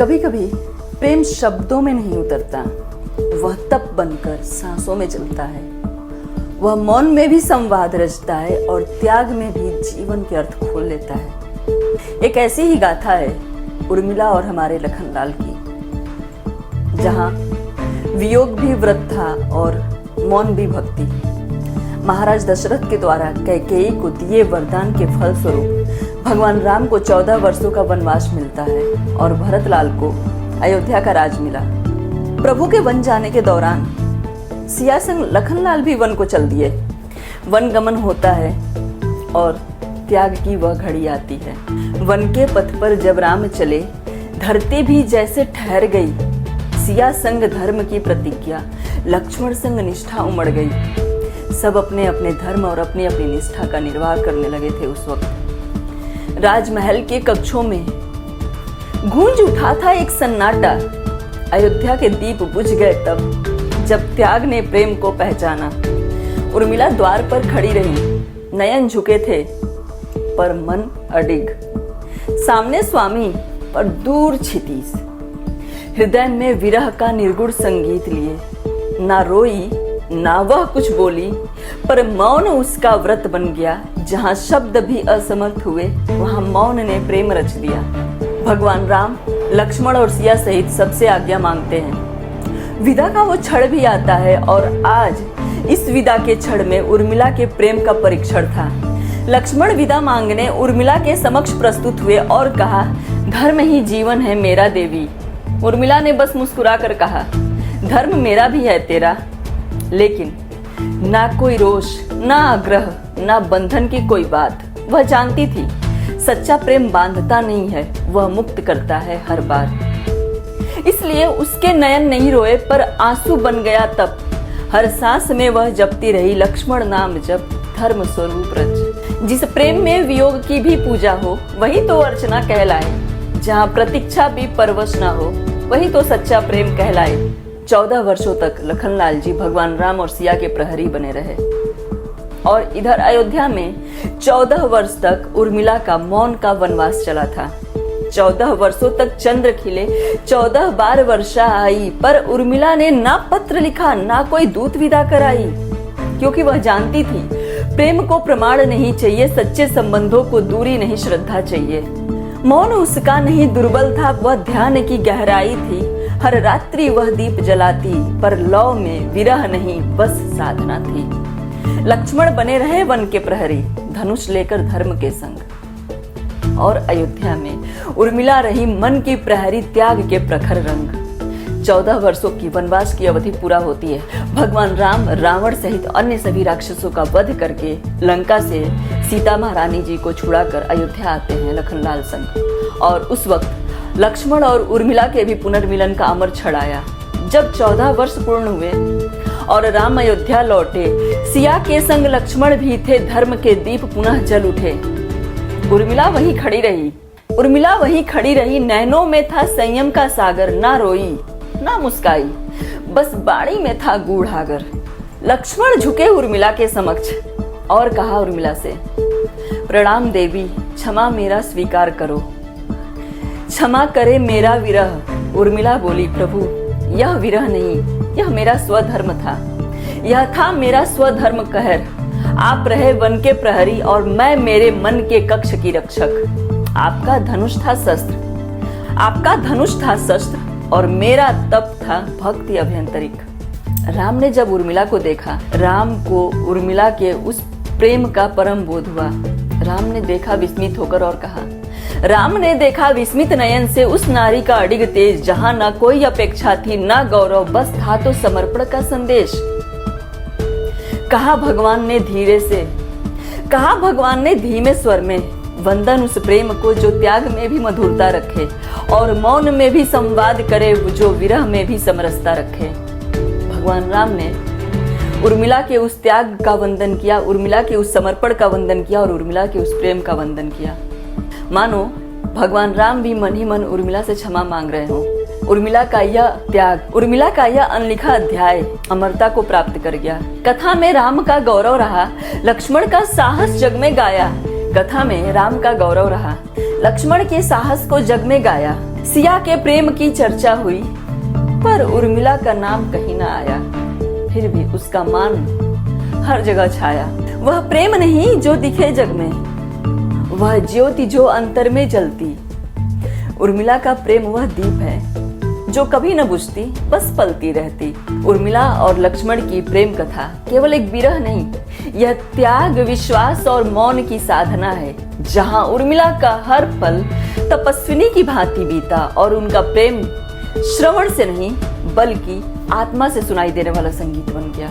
कभी कभी प्रेम शब्दों में नहीं उतरता, वह तप बनकर सांसों में चलता है। वह मौन में भी संवाद रचता है और त्याग में भी जीवन के अर्थ खोल लेता है। एक ऐसी ही गाथा है उर्मिला और हमारे लखनलाल की, जहां वियोग भी व्रत था और मौन भी भक्ति। महाराज दशरथ के द्वारा कैकेयी को दिए वरदान के फलस्वरूप भगवान राम को 14 वर्षों का वनवास मिलता है और भरतलाल को अयोध्या का राज मिला। प्रभु के वन जाने के दौरान सिया संग लखनलाल भी वन को चल दिए। वन गमन होता है और त्याग की वह घड़ी आती है। वन के पथ पर जब राम चले, धरती भी जैसे ठहर गई। सिया संग धर्म की प्रतिज्ञा, लक्ष्मण संग निष्ठा उमड़ गई। सब अपने अपने धर्म और अपनी अपनी निष्ठा का निर्वाह करने लगे थे। उस वक्त राजमहल के कक्षों में गूंज उठा था एक सन्नाटा। अयोध्या के दीप बुझ गए तब जब त्याग ने प्रेम को पहचाना। उर्मिला द्वार पर खड़ी रही, नयन झुके थे पर मन अडिग। सामने स्वामी पर दूर क्षितिज, हृदय में विरह का निर्गुण संगीत लिए। ना रोई ना वह कुछ बोली, पर मौन उसका व्रत बन गया। जहां शब्द भी असमर्थ हुए, वहां मौन ने प्रेम रच दिया। भगवान राम लक्ष्मण और सिया सहित सबसे आज्ञा मांगते हैं। विदा का वो क्षण भी आता है और आज इस विदा के क्षण में उर्मिला के प्रेम का परीक्षण था। लक्ष्मण विदा मांगने उर्मिला के समक्ष प्रस्तुत हुए और कहा, धर्म ही जीवन है मेरा देवी। उर्मिला ने बस मुस्कुरा कर कहा, धर्म मेरा भी है तेरा। लेकिन ना कोई रोष, ना आग्रह, ना बंधन की कोई बात। वह जानती थी सच्चा प्रेम बांधता नहीं है, वह मुक्त करता है हर बार। इसलिए उसके नयन नहीं रोए पर आंसू बन गया तप। हर सांस में वह जपती रही लक्ष्मण नाम जप, धर्म स्वरूप रच। जिस प्रेम में वियोग की भी पूजा हो, वही तो अर्चना कहलाए। जहाँ प्रतीक्षा भी परवश ना हो, वही तो सच्चा प्रेम कहलाए। 14 वर्षों तक लखनलाल जी भगवान राम और सिया के प्रहरी बने रहे और इधर अयोध्या में 14 वर्ष तक उर्मिला का मौन का वनवास चला था। 14 वर्षों तक चंद्र खिले, 14 बार वर्षा आई, पर उर्मिला ने ना पत्र लिखा, ना कोई दूत विदा कराई, क्योंकि वह जानती थी प्रेम को प्रमाण नहीं चाहिए, सच्चे संबंधों को दूरी नहीं श्रद्धा चाहिए। मौन उसका नहीं दुर्बल था, वह ध्यान की गहराई थी। हर रात्रि वह दीप जलाती, पर लौ में विरह नहीं बस साधना थी। लक्ष्मण बने रहे वन के प्रहरी, धनुष लेकर धर्म के संग। और अयोध्या में उर्मिला रही मन की प्रहरी, त्याग के प्रखर रंग। 14 वर्षों की वनवास की अवधि पूरा होती है। भगवान राम रावण सहित अन्य सभी राक्षसों का वध करके लंका से सीता महारानी जी को छुड़ाकर अयोध्या आते हैं लखनलाल संग। और उस वक्त लक्ष्मण और उर्मिला के भी पुनर्मिलन का अमर क्षण आया। जब 14 वर्ष पूर्ण हुए और राम अयोध्या लौटे, सिया के संग लक्ष्मण भी थे, धर्म के दीप पुनः जल उठे। उर्मिला वहीं खड़ी रही, नैनों में था संयम का सागर। ना रोई ना मुस्काई, बस बाणी में था गूढ़ागर। लक्ष्मण झुके उर्मिला के समक्ष और कहा उर्मिला से, प्रणाम देवी, क्षमा मेरा स्वीकार करो, क्षमा करे मेरा विरह। उर्मिला बोली, प्रभु यह विरह नहीं, यह मेरा स्वधर्म था। यह था मेरा स्वधर्म कहर। आप रहे वन के प्रहरी और मैं मेरे मन के कक्ष की रक्षक। आपका धनुष था शस्त्र और मेरा तप था भक्ति अभ्यंतरिक। राम ने जब उर्मिला को देखा, राम को उर्मिला के उस प्रेम का परम बोध हुआ। राम ने देखा विस्मित होकर और कहा, राम ने देखा विस्मित नयन से उस नारी का अडिग तेज, जहां ना कोई अपेक्षा थी ना गौरव, बस था तो समर्पण का संदेश। कहा भगवान ने धीमे स्वर में, वंदन उस प्रेम को जो त्याग में भी मधुरता रखे और मौन में भी संवाद करे, जो विरह में भी समरसता रखे। भगवान राम ने उर्मिला के उस त्याग का वंदन किया, उर्मिला के उस समर्पण का वंदन किया और उर्मिला के उस प्रेम का वंदन किया। मानो भगवान राम भी मन ही मन उर्मिला से क्षमा मांग रहे हों। उर्मिला का यह त्याग, उर्मिला का यह अनलिखा अध्याय अमरता को प्राप्त कर गया। कथा में राम का गौरव रहा, लक्ष्मण का साहस जग में गाया। कथा में राम का गौरव रहा, लक्ष्मण के साहस को जग में गाया। सिया के प्रेम की चर्चा हुई, पर उर्मिला का नाम कहीं ना आया। फिर भी उसका मान हर जगह छाया। वह प्रेम नहीं जो दिखे जग में, वह ज्योति जो अंतर में जलती। उर्मिला का प्रेम वह दीप है जो कभी न बुझती, बस पलती रहती। उर्मिला और लक्ष्मण की प्रेम कथा केवल एक विरह नहीं, यह त्याग, विश्वास और मौन की साधना है, जहां उर्मिला का हर पल तपस्विनी की भांति बीता और उनका प्रेम श्रवण से नहीं बल्कि आत्मा से सुनाई देने वाला संगीत बन गया।